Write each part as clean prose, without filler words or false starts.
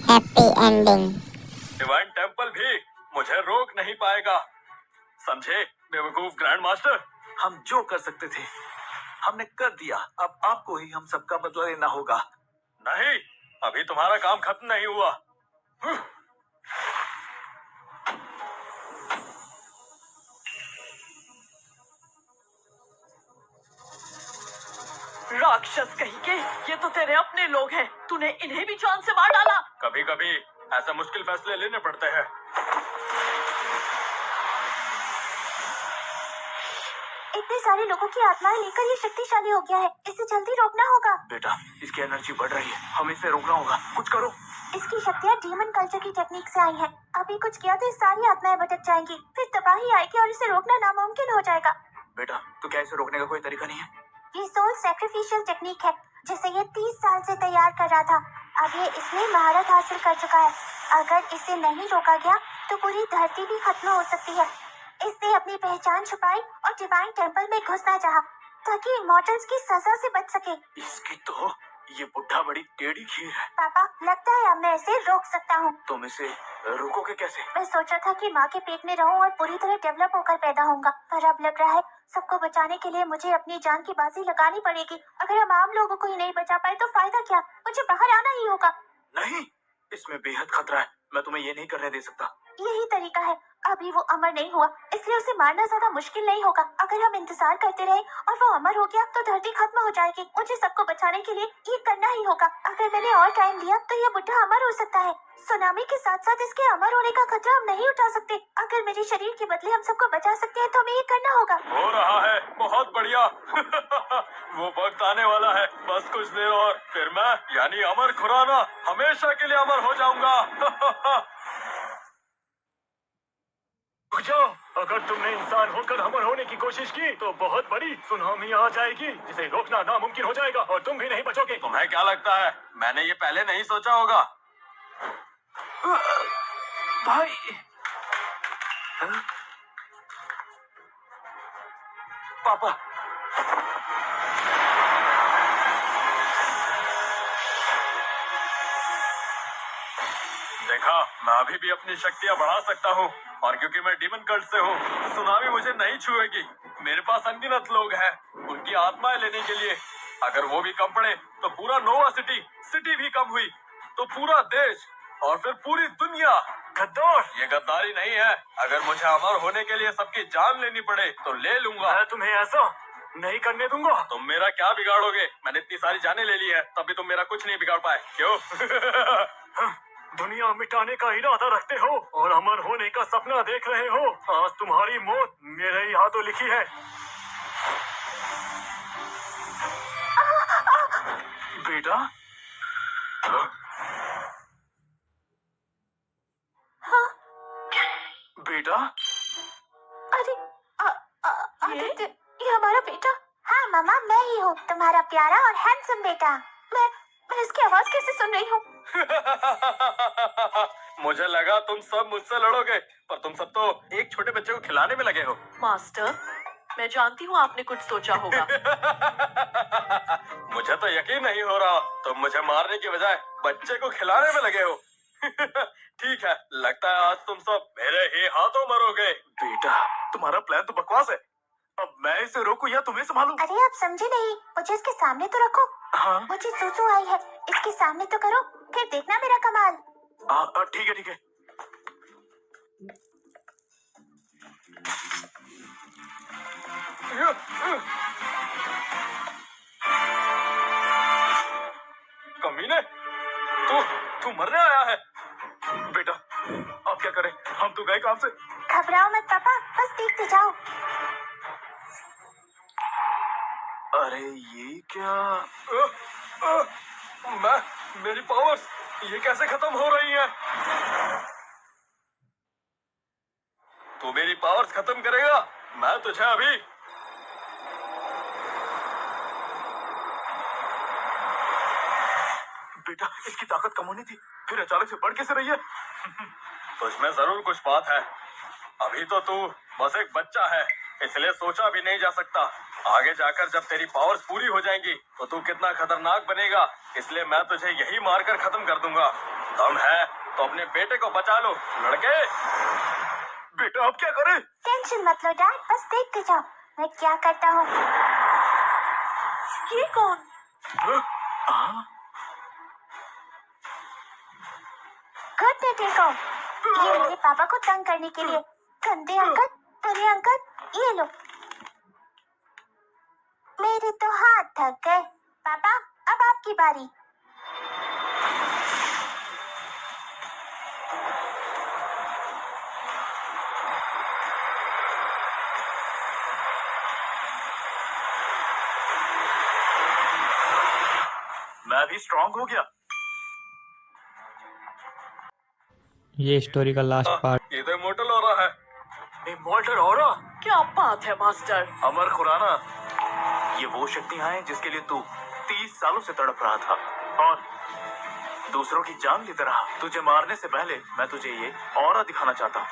Happy ending. Divine temple भी मुझे रोक नहीं पाएगा, समझे बेवकूफ ग्रैंड मास्टर। हम जो कर सकते थे हमने कर दिया, अब आपको ही हम सबका बदला लेना होगा। नहीं, अभी तुम्हारा काम खत्म नहीं हुआ। राक्षस कहीं के, ये तो तेरे अपने लोग हैं। तूने इन्हें भी जान से मार डाला। कभी कभी ऐसे मुश्किल फैसले लेने पड़ते हैं। इतने सारे लोगों की आत्माएं लेकर ये शक्तिशाली हो गया है, इसे जल्दी रोकना होगा। बेटा, इसकी एनर्जी बढ़ रही है, हमें इसे रोकना होगा। कुछ करो। इसकी शक्तियाँ डीमन कल्चर की टेक्निक से आई हैं। अभी कुछ किया तो ये सारी आत्माएं भटक जाएंगी, फिर तबाही आएगी और इसे रोकना नामुमकिन हो जाएगा। बेटा, तो क्या इसे रोकने का कोई तरीका नहीं है? ये सोल सैक्रिफिशियल टेक्निक है, जिसे ये 30 साल से तैयार कर रहा था। अब ये इसमें महारत हासिल कर चुका है। अगर इसे नहीं रोका गया तो पूरी धरती भी खत्म हो सकती है। इसने अपनी पहचान छुपाई और डिवाइन टेम्पल में घुसना चाहा, ताकि इमॉर्टल्स की सजा से बच सके। इसकी तो ये बुढ़ा बड़ी टेढ़ी खीर है। पापा, लगता है अब मैं इसे रोक सकता हूँ। तुम इसे रोकोगे कैसे? मैं सोचा था कि माँ के पेट में रहूं और पूरी तरह डेवलप होकर पैदा होऊंगा, पर अब लग रहा है सबको बचाने के लिए मुझे अपनी जान की बाजी लगानी पड़ेगी। अगर हम आम लोगों को ही नहीं बचा पाए तो फायदा क्या? मुझे बाहर आना ही होगा। नहीं, इसमें बेहद खतरा है, मैं तुम्हें ये नहीं करने दे सकता। यही तरीका है। अभी वो अमर नहीं हुआ, इसलिए उसे मारना ज्यादा मुश्किल नहीं होगा। अगर हम इंतजार करते रहे और वो अमर हो गया तो धरती खत्म हो जाएगी। मुझे सबको बचाने के लिए ये करना ही होगा। अगर मैंने और टाइम लिया तो ये बुढ़ा अमर हो सकता है। सुनामी के साथ साथ इसके अमर होने का खतरा हम नहीं उठा सकते। अगर मेरे शरीर के बदले हम सबको बचा सकते हैं तो हमें ये करना होगा। हो रहा है, बहुत बढ़िया। वो वक्त आने वाला है, बस कुछ देर और, फिर मैं यानी अमर खुराना हमेशा के लिए अमर हो जाऊंगा। रुक जाओ, अगर तुमने इंसान होकर अमर होने की कोशिश की तो बहुत बड़ी सुनामी आ जाएगी, जिसे रोकना नामुमकिन हो जाएगा और तुम भी नहीं बचोगे। तुम्हें क्या लगता है मैंने ये पहले नहीं सोचा होगा? भाई, पापा, देखा, मैं अभी भी अपनी शक्तियाँ बढ़ा सकता हूँ, और क्योंकि मैं डीमन कल्ट से हूँ, सुनामी मुझे नहीं छुएगी। मेरे पास अनगिनत लोग हैं, उनकी आत्माएं लेने के लिए। अगर वो भी कम पड़े तो पूरा नोवा सिटी भी कम हुई तो पूरा देश और फिर पूरी दुनिया। गद्दार, ये गद्दारी नहीं है। अगर मुझे अमर होने के लिए सबकी जान लेनी पड़े तो ले लूंगा। मैं तुम्हें ऐसा नहीं करने दूंगा। तुम मेरा क्या बिगाड़ोगे? मैंने इतनी सारी जानें ले ली है, तब भी तुम मेरा कुछ नहीं बिगाड़ पाए। क्यों? दुनिया मिटाने का इरादा रखते हो और अमर होने का सपना देख रहे हो। आज तुम्हारी मौत मेरे ही हाथों लिखी है। बेटा, बेटा, अरे आदित्य, ये हमारा बेटा। हाँ मामा, मैं ही हूँ, तुम्हारा प्यारा और हैंडसम बेटा। मैं इसकी आवाज कैसे सुन रही हूँ? मुझे लगा तुम सब मुझसे लड़ोगे, पर तुम सब तो एक छोटे बच्चे को खिलाने में लगे हो। मास्टर, मैं जानती हूँ आपने कुछ सोचा होगा। मुझे तो यकीन नहीं हो रहा, तुम मुझे मारने की बजाय बच्चे को खिलाने में लगे हो। ठीक है, लगता है आज तुम सब मेरे ही हाथों मरोगे। बेटा, तुम्हारा प्लान तो बकवास है। अब मैं इसे रोकूं या तुम्हें संभालूं? अरे आप समझे नहीं, मुझे इसके सामने तो रखो। हाँ, मुझे सूसू आई है, इसके सामने तो करो, फिर देखना मेरा कमाल। ठीक है, ठीक है। कमीने, तू मरने आया है। बेटा, अब क्या करें? हम तो गए काम से। घबराओ मत पापा, बस देखते जाओ। अरे ये क्या? मेरी पावर्स ये कैसे खत्म हो रही है? तू मेरी पावर्स खत्म करेगा, मैं तुझे अभी। बेटा, इसकी ताकत कम होनी थी, फिर अचानक से बढ़ कैसे रही है? तुझमें जरूर कुछ बात है। अभी तो तू बस एक बच्चा है, इसलिए सोचा भी नहीं जा सकता। आगे जाकर जब तेरी पावर्स पूरी हो जाएंगी तो तू कितना खतरनाक बनेगा, इसलिए मैं तुझे यही मारकर खत्म कर दूंगा। दम है तो अपने बेटे को बचा लो लड़के। बेटा अब क्या करें? टेंशन मत लो डैड, बस देखते जाओ मैं क्या करता हूँ। ये कौन? गुड टेको, ये मेरे पापा को तंग करने के लिए। गंदे अंकल, बुरे अंकल, ये लो। मेरे तो हाथ थक गए। पापा अब आपकी बारी। मैं भी स्ट्रांग हो गया। ये स्टोरी का लास्ट पार्ट। ये तो इमोर्टल हो रहा है। इमॉर्टल ऑरा, क्या बात है मास्टर? अमर खुराना, ये वो शक्तियां हैं जिसके लिए तू 30 सालों से तड़प रहा था और दूसरों की जान लेता रहा। तुझे मारने से पहले मैं तुझे ये ऑरा दिखाना चाहता हूँ।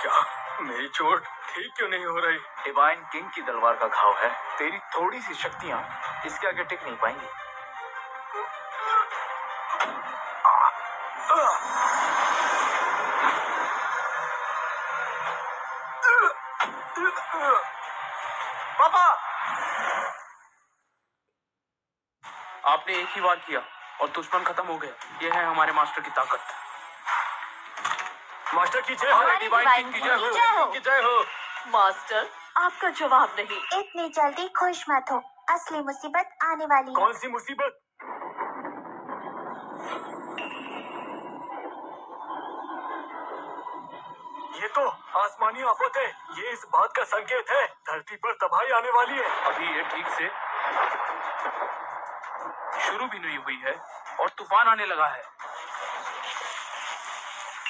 क्या मेरी चोट ठीक क्यों नहीं हो रही? डिवाइन किंग की तलवार का घाव है। तेरी थोड़ी सी शक्तियां इसके आगे टिक नहीं पाएंगी। पापा, आपने एक ही वार किया और दुश्मन खत्म हो गए। ये है हमारे मास्टर की ताकत। मास्टर की जय हो। हमारी डिवाइन डिवाइन की की जय हो। जय हो। की जय हो। मास्टर आपका जवाब नहीं। इतनी जल्दी खुश मत हो, असली मुसीबत आने वाली है। कौन सी मुसीबत? ये तो आसमानी आफत है। ये इस बात का संकेत है धरती पर तबाही आने वाली है। अभी ये ठीक से शुरू भी नहीं हुई है और तूफान आने लगा है।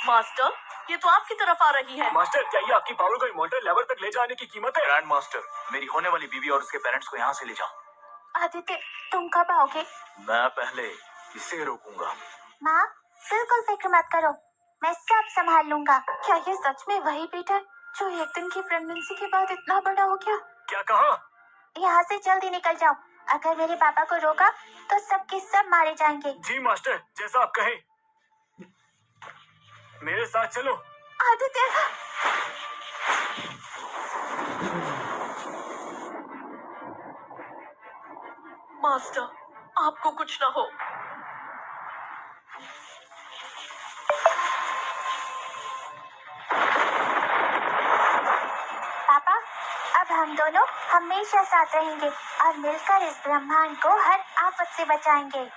मास्टर ये तो आपकी तरफ आ रही है। मास्टर, क्या ये आपकी पावर को इमॉर्टल लेवल तक ले जाने की कीमत है? ग्रैंड मास्टर, मेरी होने वाली बीवी और उसके पेरेंट्स को यहाँ से ले जाओ। आदित्य तुम कब आओगे? मैं पहले इसे रोकूंगा। माँ बिल्कुल फिक्र मत करो, मैं सब संभाल लूंगा। क्या ये सच में वही बेटा है जो एक दिन की प्रेगनेंसी के बाद इतना बड़ा हो गया? क्या कहा? यहाँ से जल्दी निकल जाओ, अगर मेरे पापा को रोका तो सबके सब मारे जाएंगे। जी मास्टर, जैसा आप कहें। मेरे साथ चलो। आदित्य मास्टर आपको कुछ ना हो। पापा अब हम दोनों हमेशा साथ रहेंगे और मिलकर इस ब्रह्मांड को हर आफत से बचाएंगे।